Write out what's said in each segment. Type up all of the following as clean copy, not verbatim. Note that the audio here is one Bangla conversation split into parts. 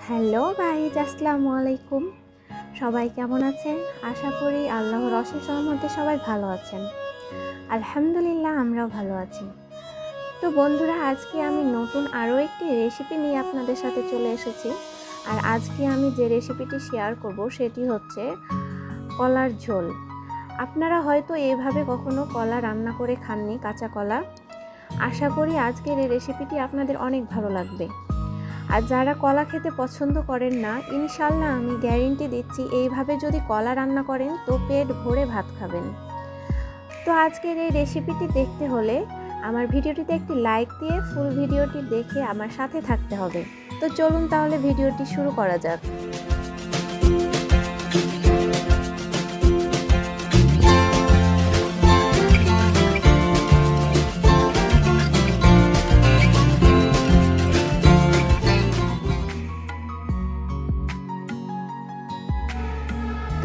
হ্যালো গাইজ, আসসালামু আলাইকুম। সবাই কেমন আছেন? আশা করি আল্লাহর অশেষ রহমতে সবাই ভালো আছেন। আলহামদুলিল্লাহ, আমরাও ভালো আছি। তো বন্ধুরা, আজকে আমি নতুন আরও একটি রেসিপি নিয়ে আপনাদের সাথে চলে এসেছি। আর আজকে আমি যে রেসিপিটি শেয়ার করব সেটি হচ্ছে কলার ঝোল। আপনারা হয়তো এভাবে কখনো কলা রান্না করে খাননি, কাঁচা কলা। আশা করি আজকের এই রেসিপিটি আপনাদের অনেক ভালো লাগবে। আর যারা কলা খেতে পছন্দ করেন না, ইনশাল্লাহ আমি গ্যারেন্টি দিচ্ছি এইভাবে যদি কলা রান্না করেন তো পেট ভরে ভাত খাবেন। তো আজকের এই রেসিপিটি দেখতে হলে আমার ভিডিওটিতে একটি লাইক দিয়ে ফুল ভিডিওটি দেখে আমার সাথে থাকতে হবে। তো চলুন তাহলে ভিডিওটি শুরু করা যাক।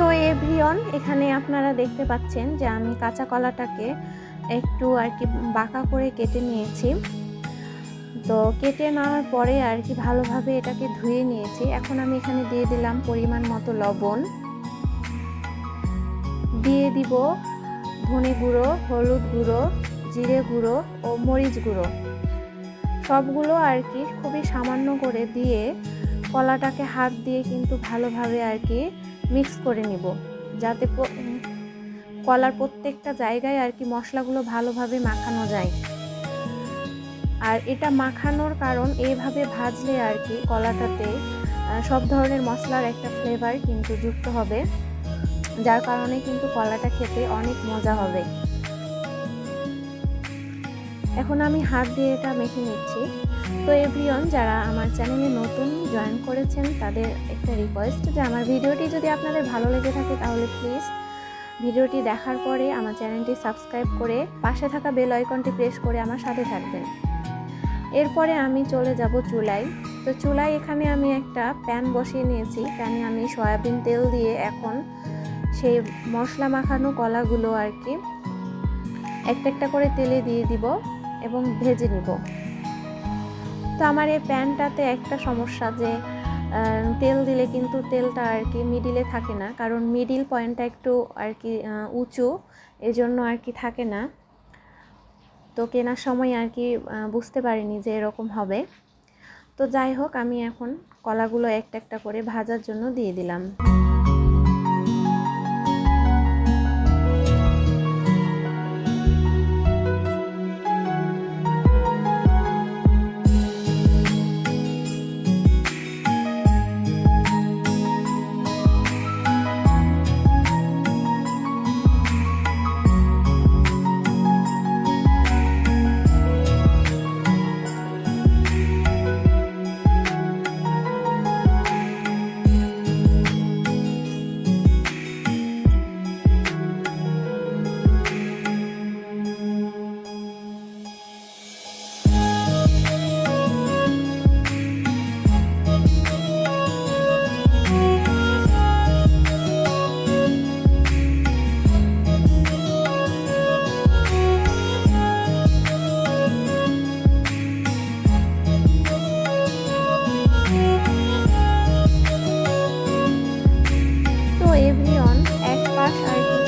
তো এভরিওয়ান, এখানে আপনারা দেখতে পাচ্ছেন যে আমি কাঁচা কলাটাকে একটু বাঁকা করে কেটে নিয়েছি। তো কেটে নেওয়ার পরে ভালোভাবে এটাকে ধুয়ে নিয়েছি। এখন আমি এখানে দিয়ে দিলাম পরিমাণ মতো লবণ, দিয়ে দিব ধনে গুঁড়ো, হলুদ গুঁড়ো, জিরে গুঁড়ো ও মরিচ গুঁড়ো। সবগুলো খুবই সামান্য করে দিয়ে কলাটাকে হাত দিয়ে কিন্তু ভালোভাবে মিক্স করে নিব, যাতে কলার প্রত্যেকটা জায়গায় মশলাগুলো ভালোভাবে মাখানো যায়। আর এটা মাখানোর কারণ, এইভাবে ভাজলে কলাটাতে সব ধরনের মশলার একটা ফ্লেভার কিন্তু যুক্ত হবে, যার কারণে কিন্তু কলাটা খেতে অনেক মজা হবে। এখন আমি হাত দিয়ে এটা মেখে নিচ্ছি। তো এভরিওয়ান, যারা আমার চ্যানেলে নতুন জয়েন করেছেন তাদের একটা রিকোয়েস্ট যে আমার ভিডিওটি যদি আপনাদের ভালো লেগে থাকে তাহলে প্লিজ ভিডিওটি দেখার পরে আমার চ্যানেলটি সাবস্ক্রাইব করে পাশে থাকা বেল আইকনটি প্রেস করে আমার সাথে থাকবেন। এরপরে আমি চলে যাব চুলায়। তো চুলায় এখানে আমি একটা প্যান বসিয়ে নিয়েছি। প্যানে আমি সয়াবিন তেল দিয়ে এখন সেই মশলা মাখানো কলাগুলো একটা একটা করে তেলে দিয়ে দিব এবং ভেজে নিব। তো আমার এই প্যানটাতে একটা সমস্যা, যে তেল দিলে কিন্তু তেলটা মিডিলে থাকে না, কারণ মিডিল পয়েন্টটা একটু উঁচু, এজন্য থাকে না। তো কেনার সময় বুঝতে পারিনি যে এরকম হবে। তো যাই হোক, আমি এখন কলাগুলো একটা একটা করে ভাজার জন্য দিয়ে দিলাম। এক পাশ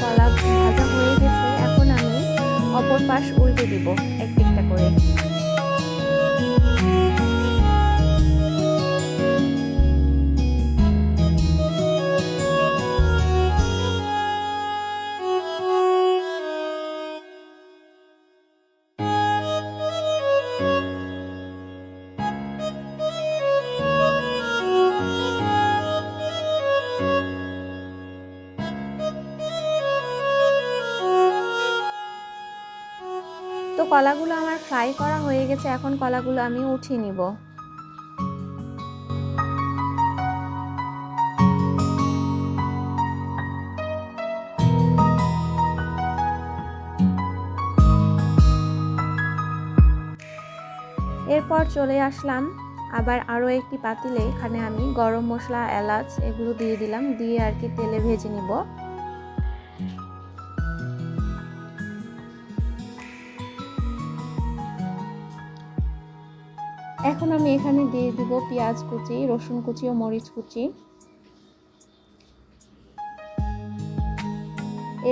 কলা ভাজা হয়ে গেছে, এখন আমি অপর পাশ উল্টে দিব একটা করে। তো কলাগুলো আমার ফ্রাই করা হয়ে গেছে, এখন কলাগুলো আমি উঠিয়ে নিব। এরপর চলে আসলাম আবার আরও একটি পাতিলে। এখানে আমি গরম মশলা, এলাচ এগুলো দিয়ে দিলাম, দিয়ে তেলে ভেজে নিব। এখন আমি এখানে দিয়ে দিব পেঁয়াজ কুচি, রসুন কুচি ও মরিচ কুচি।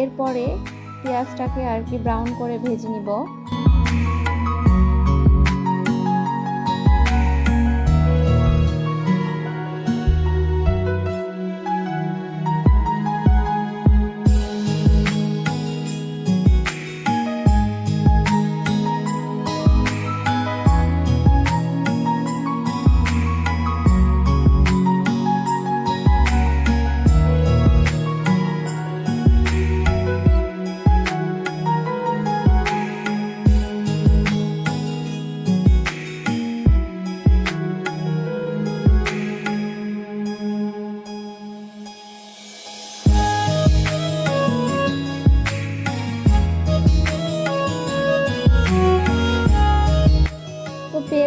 এরপরে পেঁয়াজটাকে আর কি ব্রাউন করে ভেজে নিব।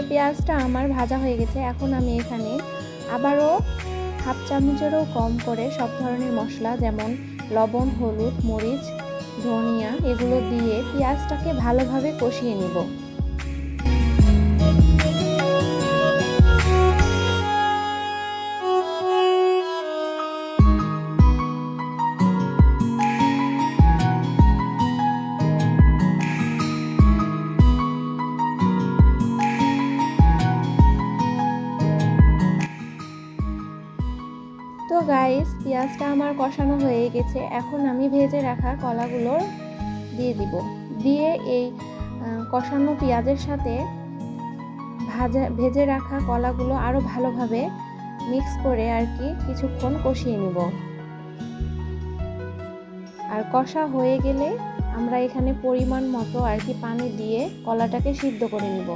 পেঁয়াজটা আমার ভাজা হয়ে গেছে। এখন আমি এখানে আবারও হাফ চামচেরও কম করে সব ধরনের মশলা যেমন লবণ, হলুদ, মরিচ, ধনিয়া এগুলো দিয়ে পেঁয়াজটাকে ভালোভাবে কষিয়ে নিব। তো গাইস, পেঁয়াজটা আমার কষানো হয়ে গেছে। এখন আমি ভেজে রাখা কলাগুলো দিয়ে দিব। দিয়ে এই কষানো পেঁয়াজের সাথে ভেজে রাখা কলাগুলো আরও ভালোভাবে মিক্স করে আর কি কিছুক্ষণ কষিয়ে নিব। আর কষা হয়ে গেলে আমরা এখানে পরিমাণ মতো আর কি পানি দিয়ে কলাটাকে সিদ্ধ করে নিব।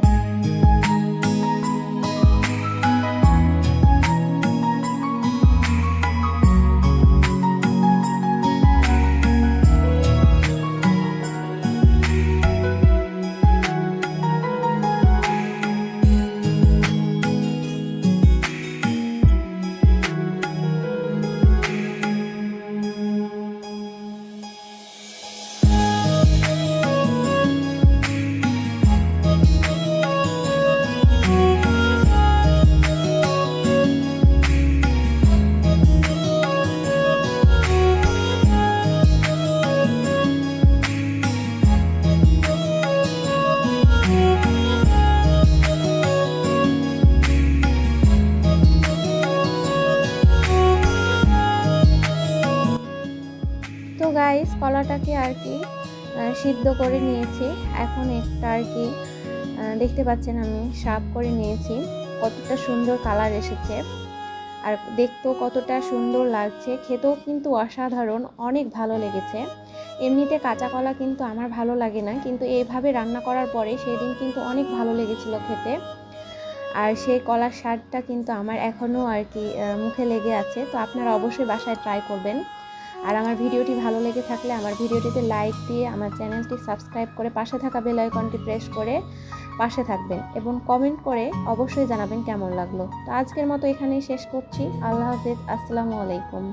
তো গাইস, কলাটাকে আর কি সিদ্ধ করে নিয়েছি। এখন একটা আর কি দেখতে পাচ্ছেন আমি সাফ করে নিয়েছি। কতটা সুন্দর কালার এসেছে আর দেখতেও কতটা সুন্দর লাগছে, খেতেও কিন্তু অসাধারণ, অনেক ভালো লেগেছে। এমনিতে কাঁচা কলা কিন্তু আমার ভালো লাগে না, কিন্তু এইভাবে রান্না করার পরে সেই দিন কিন্তু অনেক ভালো লেগেছিল খেতে। আর সেই কলার স্বাদটা কিন্তু আমার এখনও আর কি মুখে লেগে আছে। তো আপনারা অবশ্যই বাসায় ট্রাই করবেন। আর আমার ভিডিওটি ভালো লেগে থাকলে আমার ভিডিওটিতে লাইক দিয়ে আমার চ্যানেলটি সাবস্ক্রাইব করে পাশে থাকা বেল আইকনটি প্রেস করে পাশে থাকবেন এবং কমেন্ট করে অবশ্যই জানাবেন কেমন লাগলো। তো আজকের মতো এখানেই শেষ করছি। আল্লাহ হাফেজ, আসসালামু আলাইকুম।